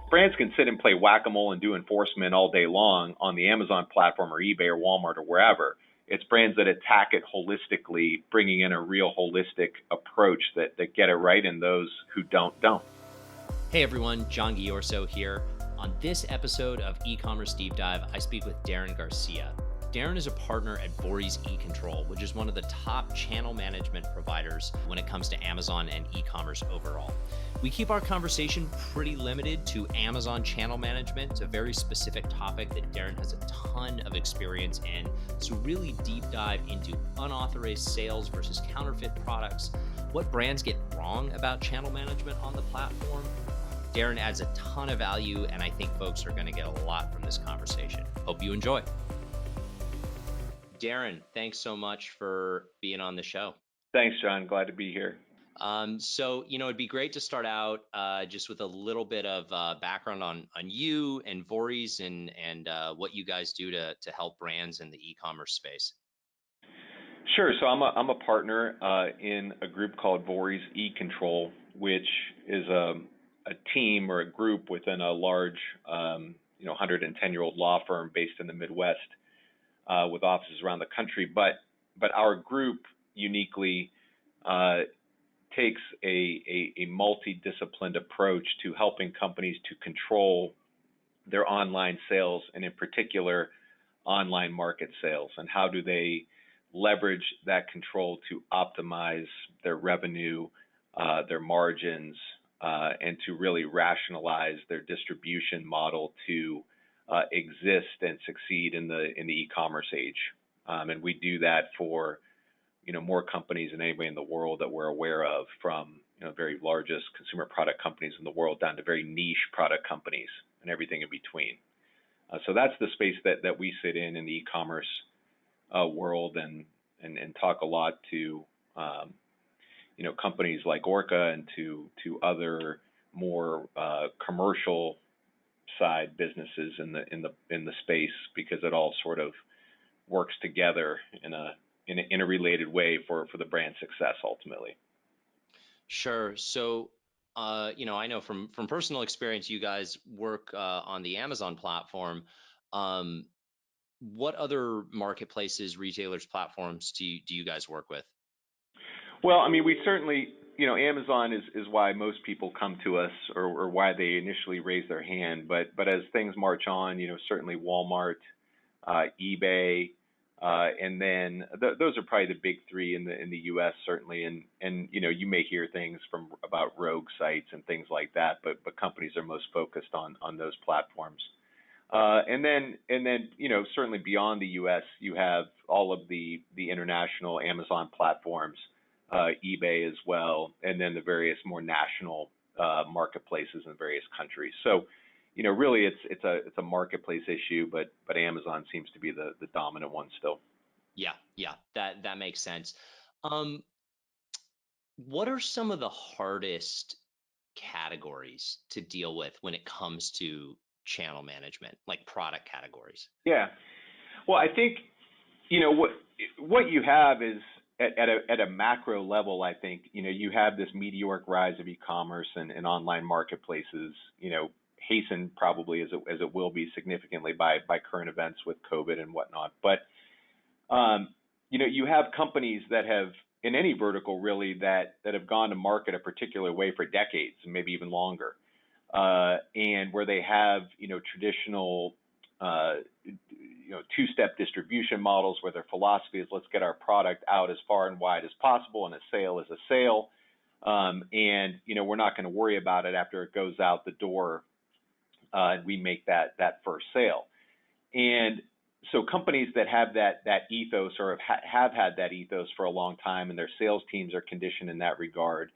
brands can sit and play whack-a-mole and do enforcement all day long on the Amazon platform or eBay or Walmart or wherever. It's brands that attack it holistically, bringing in a real holistic approach that get it right, and those who don't. Hey everyone, John Giorso here. On this episode of eCommerce Deep Dive, I speak with Daren Garcia. Daren is a partner at Vorys eControl, which is one of the top channel management providers when it comes to Amazon and e-commerce overall. We keep our conversation pretty limited to Amazon channel management. It's a very specific topic that Daren has a ton of experience in. So really deep dive into unauthorized sales versus counterfeit products, what brands get wrong about channel management on the platform. Daren adds a ton of value, and I think folks are going to get a lot from this conversation. Hope you enjoy. Daren, thanks so much for being on the show. Thanks, John. Glad to be here. So, it'd be great to start out just with a little bit of background on you and Vorys and what you guys do to help brands in the e-commerce space. Sure. So I'm a partner in a group called Vorys eControl, which is a team or a group within a large, 110-year-old law firm based in the Midwest. With offices around the country, but our group uniquely takes a multidisciplined approach to helping companies to control their online sales, and in particular, online market sales, and how do they leverage that control to optimize their revenue, their margins, and to really rationalize their distribution model to exist and succeed in the e-commerce age, and we do that for more companies than anybody in the world that we're aware of, from very largest consumer product companies in the world down to very niche product companies and everything in between. So that's the space that we sit in the e-commerce world, and talk a lot to companies like Orca and to other more commercial side businesses in the space, because it all sort of works together in a related way for the brand success ultimately. Sure. So I know from personal experience, you guys work on the Amazon platform. What other marketplaces, retailers, platforms do you guys work with? Well, I mean, we certainly, Amazon is why most people come to us, or why they initially raise their hand. But as things march on, certainly Walmart, eBay, and then those are probably the big three in the U.S. certainly. And you may hear things about rogue sites and things like that, but companies are most focused on those platforms. And then certainly beyond the U.S., you have all of the international Amazon platforms. eBay as well, and then the various more national marketplaces in various countries. So, really it's a marketplace issue, but Amazon seems to be the dominant one still. Yeah, that makes sense. What are some of the hardest categories to deal with when it comes to channel management, like product categories? Yeah, well, I think what you have is, at a macro level, I think, you have this meteoric rise of e-commerce and online marketplaces, hastened probably as it will be significantly by current events with COVID and whatnot. But, you have companies that have, in any vertical really, that have gone to market a particular way for decades and maybe even longer, and where they have, traditional two-step distribution models where their philosophy is, let's get our product out as far and wide as possible, and a sale is a sale. And we're not going to worry about it after it goes out the door, and we make that first sale. And so companies that have that ethos, or have had that ethos for a long time, and their sales teams are conditioned in that regard,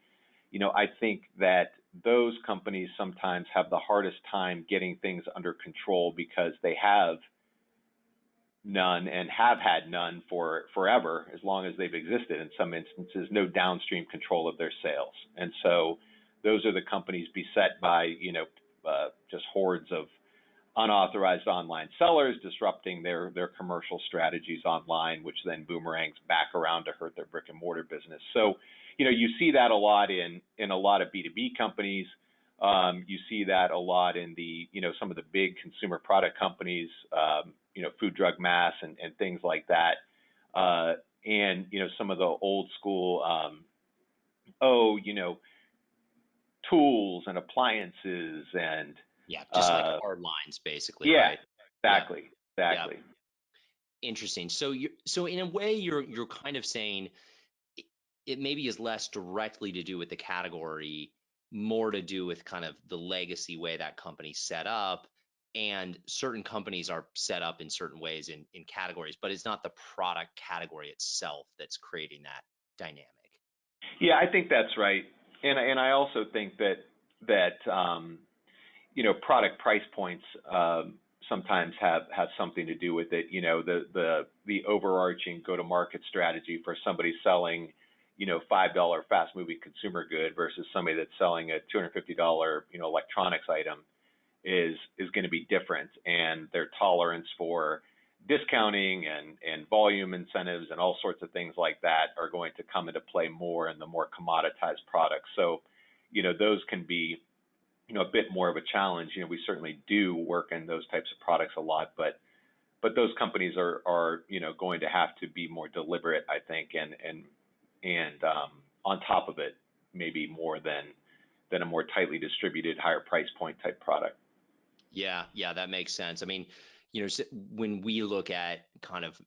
I think that those companies sometimes have the hardest time getting things under control, because they have none and have had none for forever, as long as they've existed. In some instances, no downstream control of their sales. And so those are the companies beset by, just hordes of unauthorized online sellers disrupting their commercial strategies online, which then boomerangs back around to hurt their brick and mortar business. So, you see that a lot in a lot of B2B companies, You see that a lot in the, some of the big consumer product companies, food, drug, mass, and things like that. And, some of the old school, tools and appliances and, Yeah, just like hard lines, basically, yeah, right? Yeah, exactly, yeah. exactly. Interesting. So in a way, you're kind of saying it maybe is less directly to do with the category, more to do with kind of the legacy way that company's set up. And certain companies are set up in certain ways in categories, but it's not the product category itself that's creating that dynamic. Yeah, I think that's right. And I also think that product price points sometimes have something to do with it. The overarching go-to-market strategy for somebody selling, $5 fast-moving consumer good versus somebody that's selling a $250, electronics item is going to be different, and their tolerance for discounting and volume incentives and all sorts of things like that are going to come into play more in the more commoditized products. So, those can be, a bit more of a challenge. We certainly do work in those types of products a lot, but those companies are going to have to be more deliberate, I think, and on top of it, maybe more than a more tightly distributed, higher price point type product. Yeah, yeah, that makes sense. I mean, when we look at kind of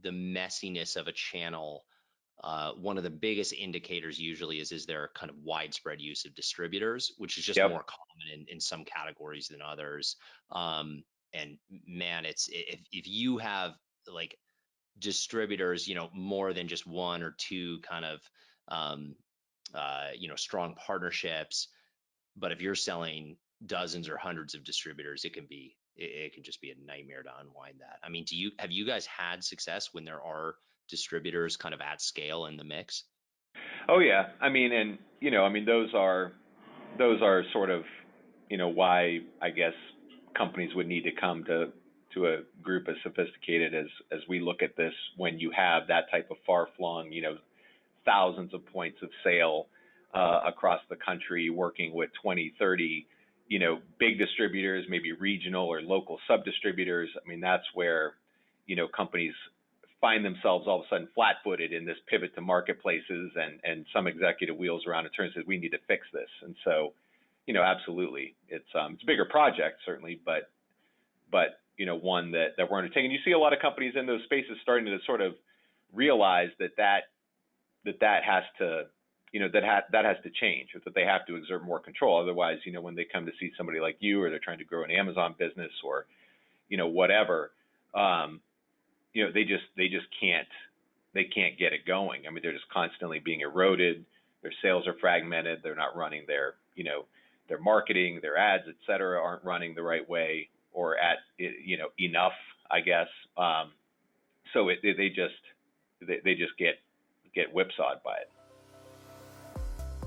the messiness of a channel, one of the biggest indicators usually is there kind of widespread use of distributors, which is just Yep. more common in some categories than others. And man, if you have like distributors, more than just one or two kind of strong partnerships, but if you're selling dozens or hundreds of distributors, it can just be a nightmare to unwind that. I mean, have you guys had success when there are distributors kind of at scale in the mix? Oh yeah. I mean, and those are sort of, why I guess companies would need to come to a group as sophisticated as we look at this, when you have that type of far-flung, thousands of points of sale across the country, working with 20, 30, big distributors, maybe regional or local sub-distributors. I mean, that's where, companies find themselves all of a sudden flat-footed in this pivot to marketplaces, and some executive wheels around and turns and says, we need to fix this. And so, absolutely, it's a bigger project certainly, but one that we're undertaking. You see a lot of companies in those spaces starting to sort of realize that has to, that has to change, that they have to exert more control. Otherwise, when they come to see somebody like you, or they're trying to grow an Amazon business, or whatever, they just can't get it going. I mean, they're just constantly being eroded. Their sales are fragmented. They're not running their marketing, their ads, et cetera, aren't running the right way, or at enough, I guess. So they just get whipsawed by it.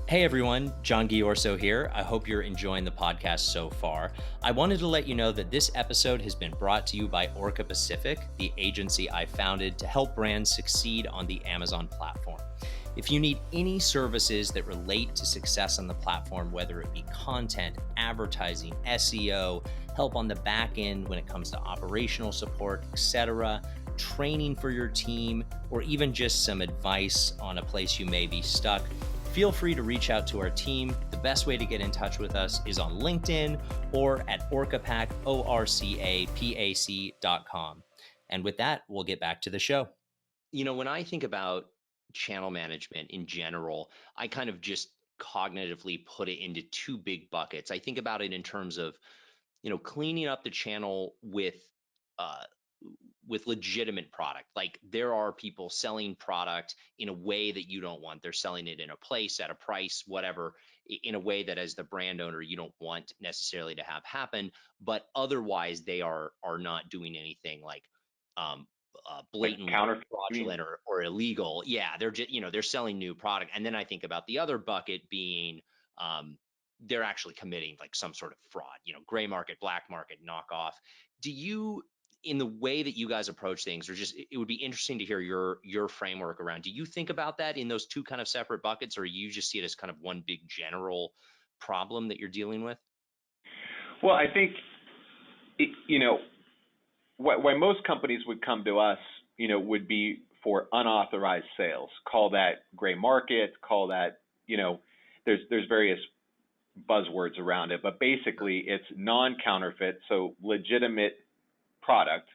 Hey everyone, John Giorso here. I hope you're enjoying the podcast so far. I wanted to let you know that this episode has been brought to you by Orca Pacific, the agency I founded to help brands succeed on the Amazon platform. If you need any services that relate to success on the platform, whether it be content, advertising, SEO, help on the back end when it comes to operational support, etc., training for your team, or even just some advice on a place you may be stuck, feel free to reach out to our team. The best way to get in touch with us is on LinkedIn or at orcapac, orcapac.com. And with that, we'll get back to the show. When I think about channel management in general, I kind of just cognitively put it into two big buckets. I think about it in terms of, cleaning up the channel with legitimate product. Like, there are people selling product in a way that you don't want. They're selling it in a place, at a price, whatever, in a way that as the brand owner, you don't want necessarily to have happen. But otherwise, they are not doing anything like blatant, like fraudulent or illegal. Yeah, they're just, they're selling new product. And then I think about the other bucket being they're actually committing like some sort of fraud, gray market, black market, knockoff. Do you, in the way that you guys approach things, or just, it would be interesting to hear your framework around, do you think about that in those two kind of separate buckets, or you just see it as kind of one big general problem that you're dealing with? Well, I think, you know, why most companies would come to us, would be for unauthorized sales. Call that gray market, call that, there's various buzzwords around it, but basically it's non-counterfeit, so legitimate product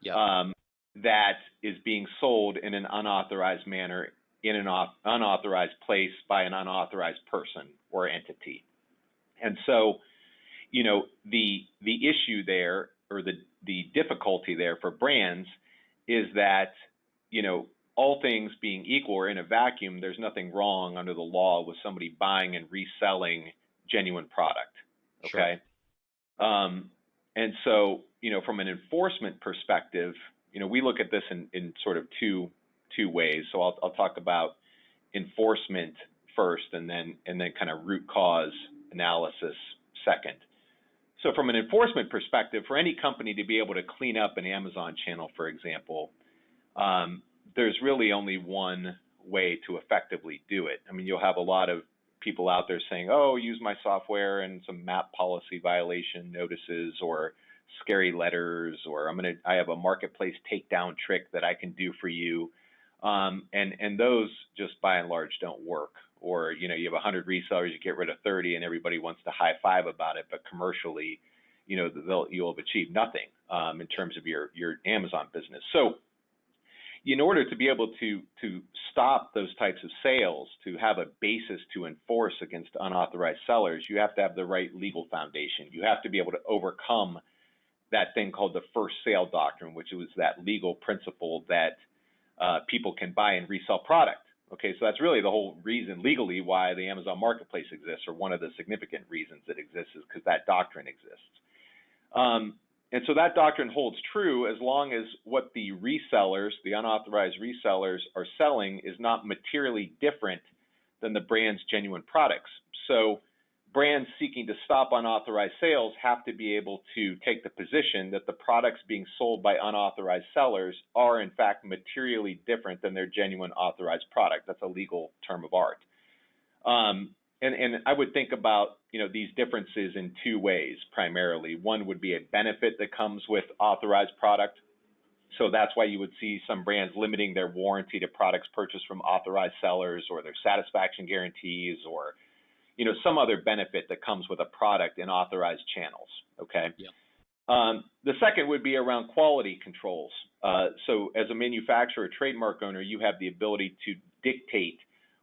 that is being sold in an unauthorized manner in an unauthorized place by an unauthorized person or entity. And so, the issue there, or the difficulty there for brands, is that, all things being equal or in a vacuum, there's nothing wrong under the law with somebody buying and reselling genuine product. Okay. Sure. And so, from an enforcement perspective, we look at this in sort of two ways. So I'll talk about enforcement first, and then kind of root cause analysis second. So from an enforcement perspective, for any company to be able to clean up an Amazon channel, for example, there's really only one way to effectively do it. I mean, you'll have a lot of people out there saying, oh, use my software, and some MAP policy violation notices or scary letters, or I have a marketplace takedown trick that I can do for you. And those just by and large don't work. Or, you have 100 resellers, you get rid of 30 and everybody wants to high five about it, but commercially, you'll have achieved nothing in terms of your Amazon business. So in order to be able to stop those types of sales, to have a basis to enforce against unauthorized sellers, you have to have the right legal foundation. You have to be able to overcome that thing called the first sale doctrine, which was that legal principle that people can buy and resell product. Okay, so that's really the whole reason legally why the Amazon marketplace exists, or one of the significant reasons it exists, is because that doctrine exists. And so that doctrine holds true as long as what the resellers, the unauthorized resellers, are selling is not materially different than the brand's genuine products. So brands seeking to stop unauthorized sales have to be able to take the position that the products being sold by unauthorized sellers are in fact materially different than their genuine authorized product. That's a legal term of art. And I would think about, these differences in two ways primarily. One would be a benefit that comes with authorized product. So that's why you would see some brands limiting their warranty to products purchased from authorized sellers, or their satisfaction guarantees, or some other benefit that comes with a product in authorized channels. Okay. Yeah. The second would be around quality controls. So as a manufacturer, trademark owner, you have the ability to dictate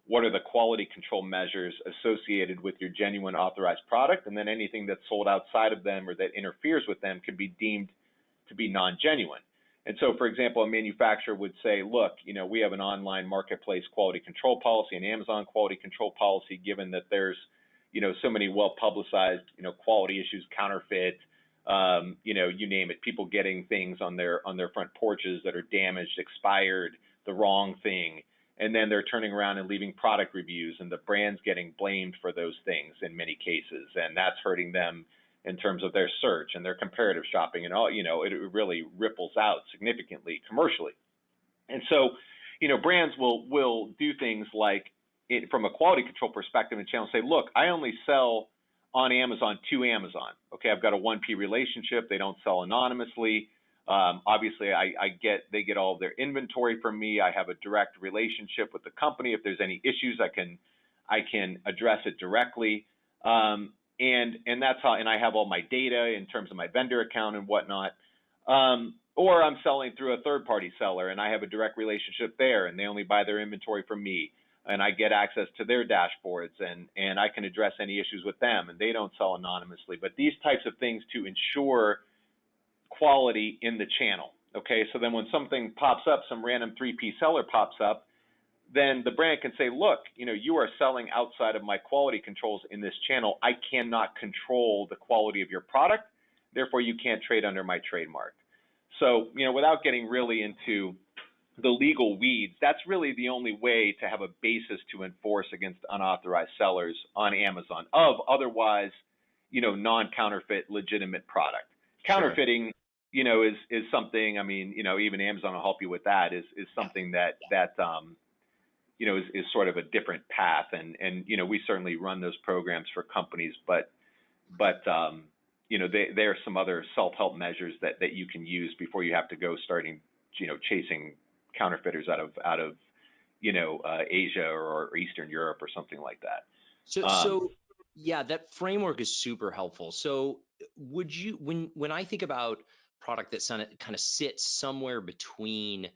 what are the quality control measures associated with your genuine authorized product, and then anything that's sold outside of them or that interferes with them can be deemed to be non-genuine. And so, for example, a manufacturer would say, look, we have an online marketplace quality control policy, an Amazon quality control policy, given that there's, so many well-publicized, quality issues, counterfeit, you name it, people getting things on their front porches that are damaged, expired, the wrong thing, and then they're turning around and leaving product reviews, and the brand's getting blamed for those things in many cases, and that's hurting them in terms of their search and their comparative shopping, and all, it really ripples out significantly commercially. And so, brands will do things like, from a quality control perspective and channel, say, look, I only sell on Amazon to Amazon. Okay, I've got a 1P relationship. They don't sell anonymously. Obviously, they get all of their inventory from me. I have a direct relationship with the company. If there's any issues, I can address it directly. And that's how, and I have all my data in terms of my vendor account and whatnot. Or I'm selling through a third-party seller, and I have a direct relationship there, and they only buy their inventory from me, and I get access to their dashboards, and I can address any issues with them, and they don't sell anonymously. But these types of things to ensure quality in the channel. Okay, so then when something pops up, some random 3P seller pops up, then the brand can say, look, you are selling outside of my quality controls in this channel. I cannot control the quality of your product. Therefore, you can't trade under my trademark. So, without getting really into the legal weeds, that's really the only way to have a basis to enforce against unauthorized sellers on Amazon of otherwise, non-counterfeit legitimate product. Sure. Counterfeiting, is something, even Amazon will help you with that, is something that is sort of a different path. And we certainly run those programs for companies, but there are some other self-help measures that you can use before you have to go starting, chasing counterfeiters out of Asia or Eastern Europe or something like that. So yeah, that framework is super helpful. So would you, when I think about product that kind of sits somewhere between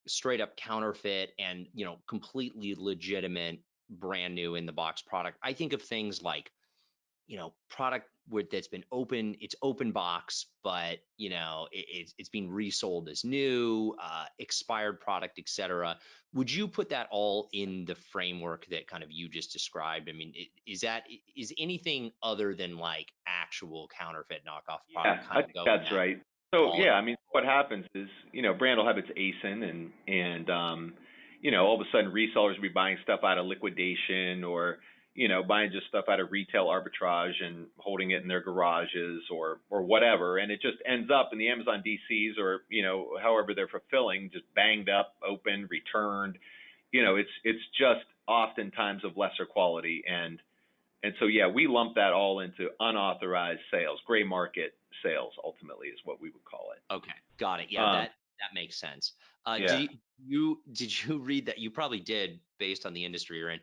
straight up counterfeit and completely legitimate brand new in the box product, I think of things like product that's been open, it's open box, but it's being resold as new, expired product, etc. Would you put that all in the framework that kind of you just described? I mean, is anything other than like actual counterfeit knockoff product I think that's right. So yeah, I mean, what happens is, brand will have its ASIN and all of a sudden resellers will be buying stuff out of liquidation or buying just stuff out of retail arbitrage and holding it in their garages or whatever, and it just ends up in the Amazon DCs or however they're fulfilling, just banged up, open, returned. It's just oftentimes of lesser quality, and so yeah, we lump that all into unauthorized sales, gray market sales. Ultimately, is what we would call it. Okay, got it. Yeah, that makes sense. Yeah. Did you read that? You probably did, based on the industry you're in.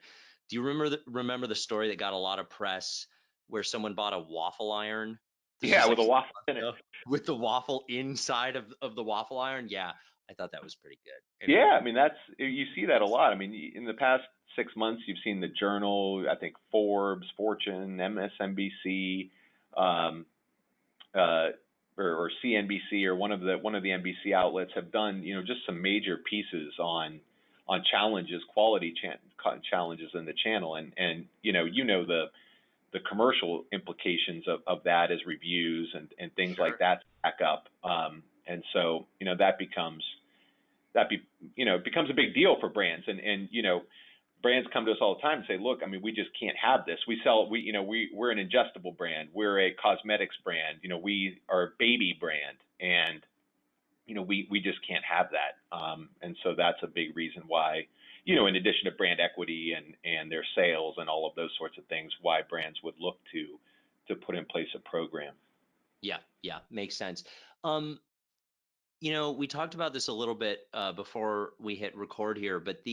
Do you remember the story that got a lot of press where someone bought a waffle iron? Yeah, with a waffle in it. With the waffle inside of the waffle iron? Yeah, I thought that was pretty good. Yeah, I mean, you see that a lot. I mean, in the past 6 months, you've seen the Journal, I think Forbes, Fortune, MSNBC, or CNBC, or one of the NBC outlets have done, just some major pieces on challenges, quality challenges in the channel, and the commercial implications of that as reviews and things like that stack up, and so it becomes a big deal for brands, and brands come to us all the time and say, look, I mean, we just can't have this. We're an ingestible brand, we're a cosmetics brand, we are a baby brand, and we just can't have that. And so that's a big reason why, in addition to brand equity and their sales and all of those sorts of things, why brands would look to put in place a program. Yeah, makes sense. We talked about this a little bit before we hit record here, but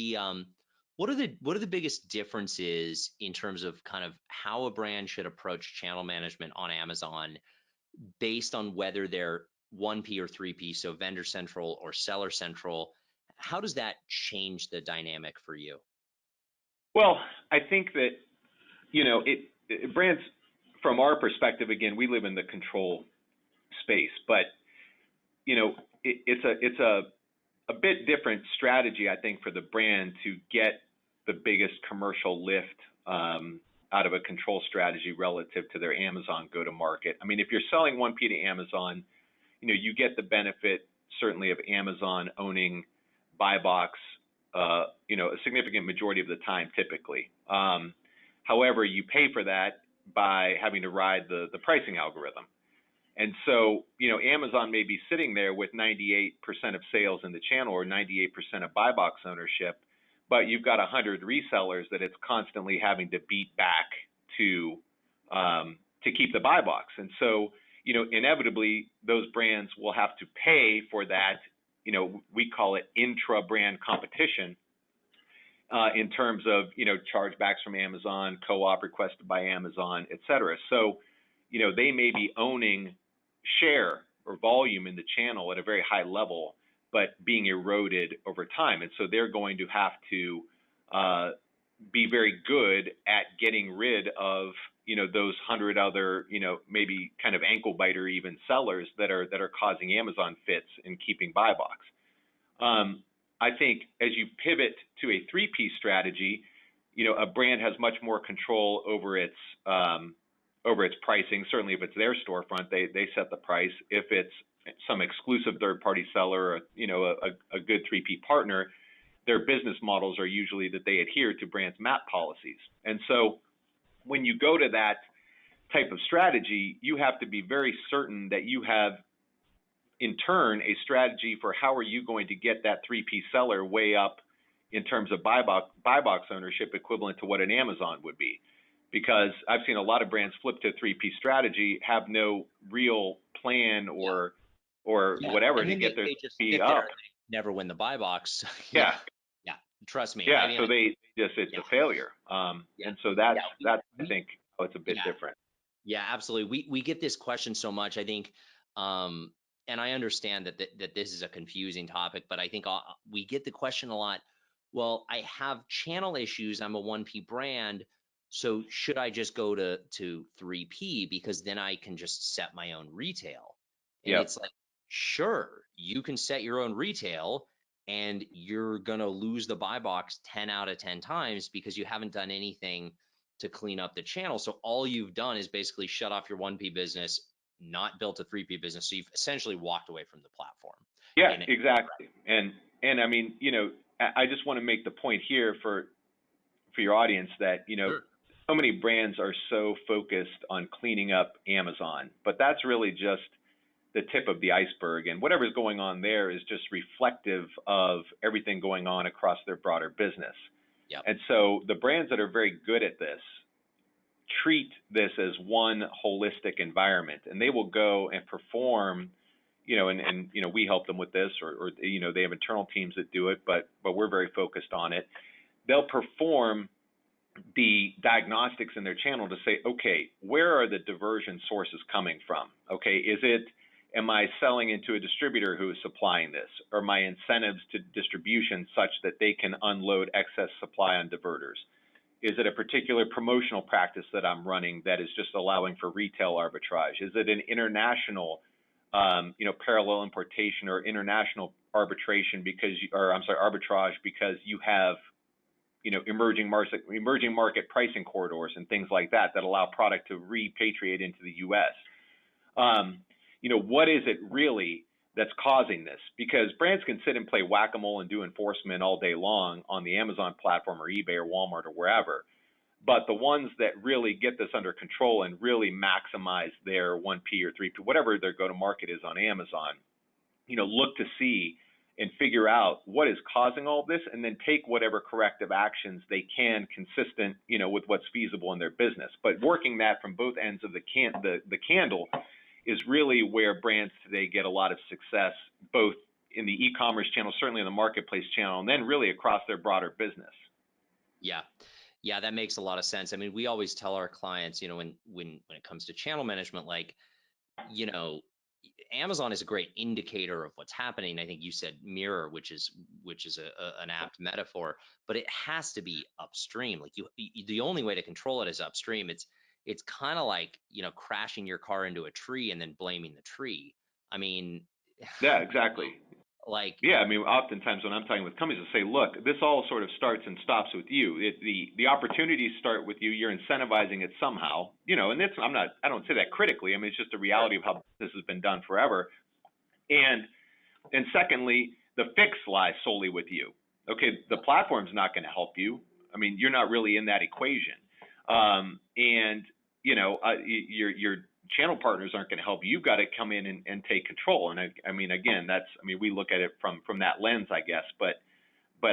what are the biggest differences in terms of kind of how a brand should approach channel management on Amazon based on whether they're 1P or 3P, so vendor central or seller central? How does that change the dynamic for you? Well, I think that, brands, from our perspective, again, we live in the control space, but, it's a bit different strategy, I think, for the brand to get the biggest commercial lift out of a control strategy relative to their Amazon go-to-market. I mean, if you're selling 1P to Amazon, you get the benefit certainly of Amazon owning buy box, a significant majority of the time, typically. However, you pay for that by having to ride the pricing algorithm. And so, Amazon may be sitting there with 98% of sales in the channel or 98% of buy box ownership, but you've got 100 resellers that it's constantly having to beat back to keep the buy box. And so, inevitably, those brands will have to pay for that. We call it intra-brand competition in terms of, chargebacks from Amazon, co-op requested by Amazon, et cetera. So, they may be owning share or volume in the channel at a very high level, but being eroded over time. And so they're going to have to be very good at getting rid of, those 100 other, maybe kind of ankle biter even sellers that are causing Amazon fits in keeping buy box. I think as you pivot to a 3P strategy, a brand has much more control over its pricing. Certainly, if it's their storefront, they set the price. If it's some exclusive third-party seller, a good 3P partner, their business models are usually that they adhere to brands' MAP policies. And so, when you go to that type of strategy, you have to be very certain that you have, in turn, a strategy for how are you going to get that 3P seller way up in terms of buy box ownership equivalent to what an Amazon would be. Because I've seen a lot of brands flip to a 3P strategy, have no real plan or whatever to get their they just fee sit there up. and they never win the buy box. Yeah. Yeah. Trust me. Yeah. So it's a failure. And so that's I think how it's a bit different. Yeah, absolutely. We get this question so much. I think, and I understand that this is a confusing topic, but I think we get the question a lot. Well, I have channel issues. I'm a 1P brand, so should I just go to 3P because then I can just set my own retail? And it's like, sure, you can set your own retail, and you're gonna lose the buy box 10 out of 10 times because you haven't done anything to clean up the channel. So all you've done is basically shut off your 1P business, not built a 3P business. So you've essentially walked away from the platform. Yeah, exactly. And I mean, I just want to make the point here for your audience that, so many brands are so focused on cleaning up Amazon, but that's really just the tip of the iceberg. And whatever's going on there is just reflective of everything going on across their broader business. Yep. And so the brands that are very good at this treat this as one holistic environment, and they will go and perform, and we help them with this, or they have internal teams that do it, but we're very focused on it. They'll perform the diagnostics in their channel to say, okay, where are the diversion sources coming from? Okay, am I selling into a distributor who is supplying this? Are my incentives to distribution such that they can unload excess supply on diverters? Is it a particular promotional practice that I'm running that is just allowing for retail arbitrage? Is it an international, parallel importation or international arbitration arbitrage because you have, emerging market pricing corridors and things like that allow product to repatriate into the U.S.? What is it really that's causing this? Because brands can sit and play whack-a-mole and do enforcement all day long on the Amazon platform or eBay or Walmart or wherever. But the ones that really get this under control and really maximize their 1P or 3P, whatever their go-to-market is on Amazon, look to see and figure out what is causing all this, and then take whatever corrective actions they can consistent, with what's feasible in their business. But working that from both ends of the candle is really where brands today get a lot of success, both in the e-commerce channel, certainly in the marketplace channel, and then really across their broader business. Yeah, that makes a lot of sense. I mean, we always tell our clients, when it comes to channel management, like, Amazon is a great indicator of what's happening. I think you said mirror, which is an apt metaphor, but it has to be upstream. Like the only way to control it is upstream. It's kind of like, crashing your car into a tree and then blaming the tree. I mean, yeah, exactly. Yeah, I mean, oftentimes when I'm talking with companies, I say, look, this all sort of starts and stops with you. The opportunities start with you. You're incentivizing it somehow, and I don't say that critically. I mean, it's just a reality of how this has been done forever. And secondly, the fix lies solely with you. Okay, the platform's not going to help you. I mean, you're not really in that equation. Your channel partners aren't going to help you. You've got to come in and take control. And I mean, again, we look at it from that lens, I guess, but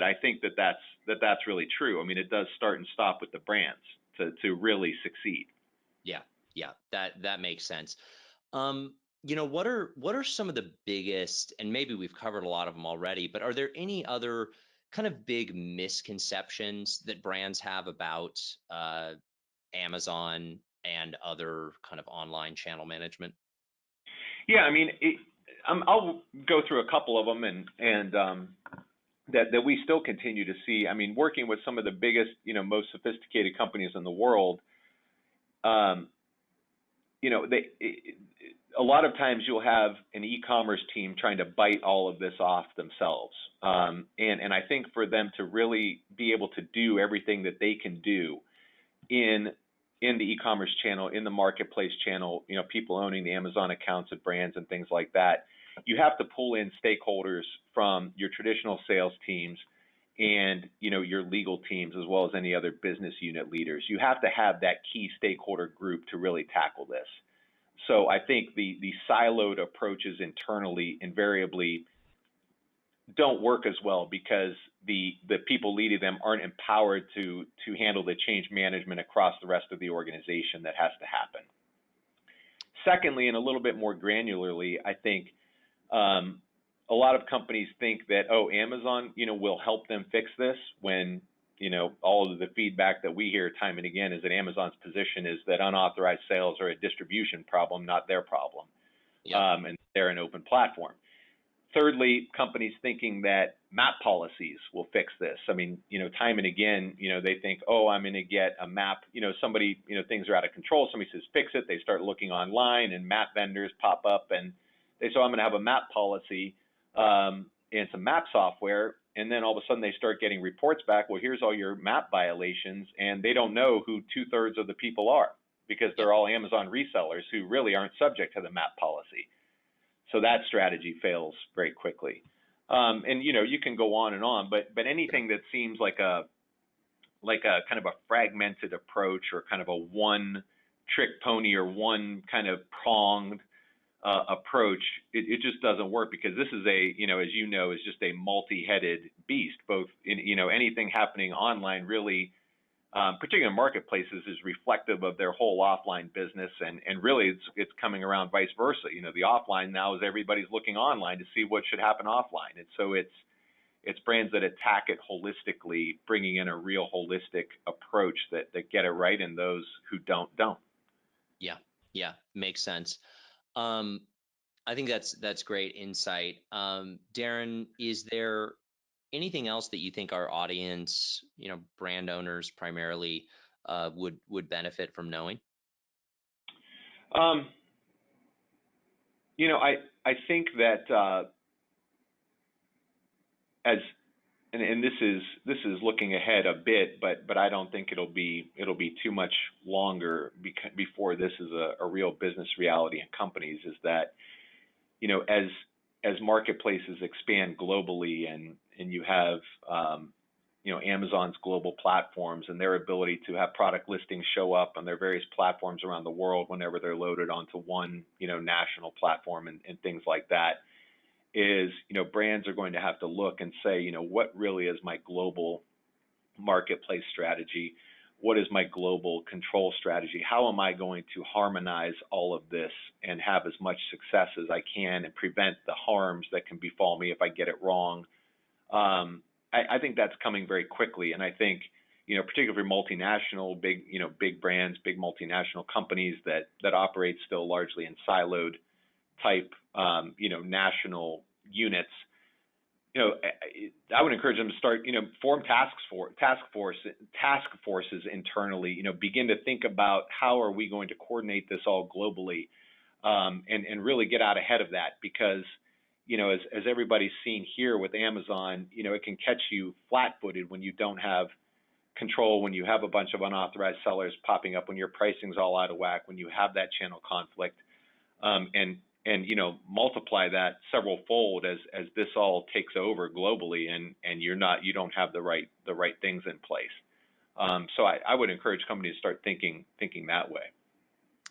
I think that's really true. I mean, it does start and stop with the brands to really succeed. Yeah, that makes sense. What are some of the biggest, and maybe we've covered a lot of them already, but are there any other kind of big misconceptions that brands have about Amazon and other kind of online channel management? Yeah, I mean, I'll go through a couple of them, and that we still continue to see. I mean, working with some of the biggest, most sophisticated companies in the world, a lot of times you'll have an e-commerce team trying to bite all of this off themselves, and I think for them to really be able to do everything that they can do in the e-commerce channel, in the marketplace channel, people owning the Amazon accounts and brands and things like that, you have to pull in stakeholders from your traditional sales teams and, your legal teams, as well as any other business unit leaders. You have to have that key stakeholder group to really tackle this. So I think the siloed approaches internally invariably don't work as well because the people leading them aren't empowered to handle the change management across the rest of the organization that has to happen. Secondly, and a little bit more granularly, I think a lot of companies think that, oh, Amazon, will help them fix this, when all of the feedback that we hear time and again is that Amazon's position is that unauthorized sales are a distribution problem, not their problem. Yeah. And they're an open platform. Thirdly, companies thinking that map policies will fix this. I mean, time and again, they think, oh, I'm going to get a map. Somebody, things are out of control. Somebody says fix it. They start looking online, and map vendors pop up, and they say, oh, I'm going to have a map policy and some map software. And then all of a sudden they start getting reports back. Well, here's all your map violations, and they don't know who 2/3 of the people are, because they're all Amazon resellers who really aren't subject to the map policy. So that strategy fails very quickly. And you can go on and on, but anything that seems like a kind of a fragmented approach, or kind of a one trick pony, or one kind of pronged approach, it just doesn't work, because this is is just a multi-headed beast. Both in anything happening online really, particularly in marketplaces, is reflective of their whole offline business, and really it's coming around vice versa. The offline now is everybody's looking online to see what should happen offline, and so it's brands that attack it holistically, bringing in a real holistic approach that get it right, and those who don't. Yeah, makes sense. I think that's great insight. Daren, is there anything else that you think our audience, brand owners primarily, would benefit from knowing? I think that and this is looking ahead a bit, but I don't think it'll be too much longer before this is a real business reality in companies. Is that as marketplaces expand globally, and you have Amazon's global platforms and their ability to have product listings show up on their various platforms around the world whenever they're loaded onto one national platform, and things like that, is brands are going to have to look and say, what really is my global marketplace strategy? What is my global control strategy? How am I going to harmonize all of this and have as much success as I can, and prevent the harms that can befall me if I get it wrong? I think that's coming very quickly, and I think particularly for multinational, big brands, big multinational companies that operate still largely in siloed type national units, I would encourage them to start form task forces internally, begin to think about how are we going to coordinate this all globally, and really get out ahead of that, because as everybody's seen here with Amazon, it can catch you flat-footed when you don't have control, when you have a bunch of unauthorized sellers popping up, when your pricing's all out of whack, when you have that channel conflict, and multiply that several fold as this all takes over globally, and you don't have the right things in place. So I would encourage companies to start thinking that way.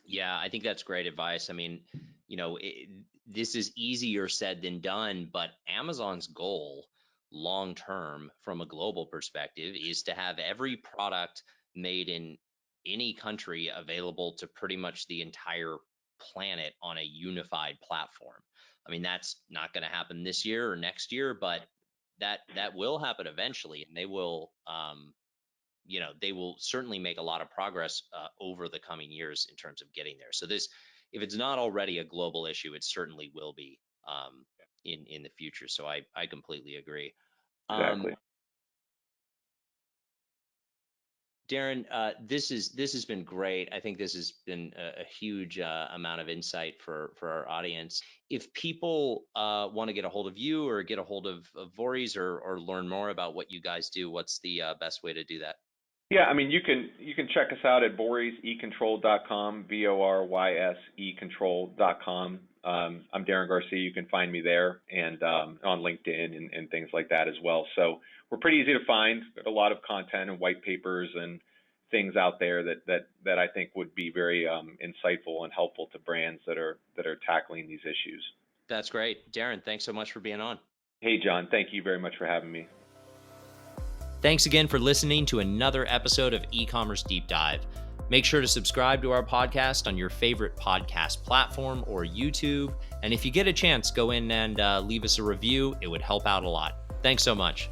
Yeah, I think that's great advice. I mean, this is easier said than done, but Amazon's goal long term from a global perspective is to have every product made in any country available to pretty much the entire planet on a unified platform. I mean, that's not going to happen this year or next year, but that will happen eventually, and they will they will certainly make a lot of progress over the coming years in terms of getting there. So this, if it's not already a global issue, it certainly will be in the future. So I completely agree. Exactly. Daren, this has been great. I think this has been a huge amount of insight for our audience. If people want to get a hold of you, or get a hold of Vorys, or learn more about what you guys do, what's the best way to do that? Yeah, I mean, you can check us out at Vorys eControl.com, VORYS eControl.com. I'm Daren Garcia. You can find me there, and on LinkedIn and things like that as well. So we're pretty easy to find. Got a lot of content and white papers and things out there that I think would be very insightful and helpful to brands that are tackling these issues. That's great. Daren, thanks so much for being on. Hey, John, thank you very much for having me. Thanks again for listening to another episode of eCommerce Deep Dive. Make sure to subscribe to our podcast on your favorite podcast platform or YouTube. And if you get a chance, go in and leave us a review. It would help out a lot. Thanks so much.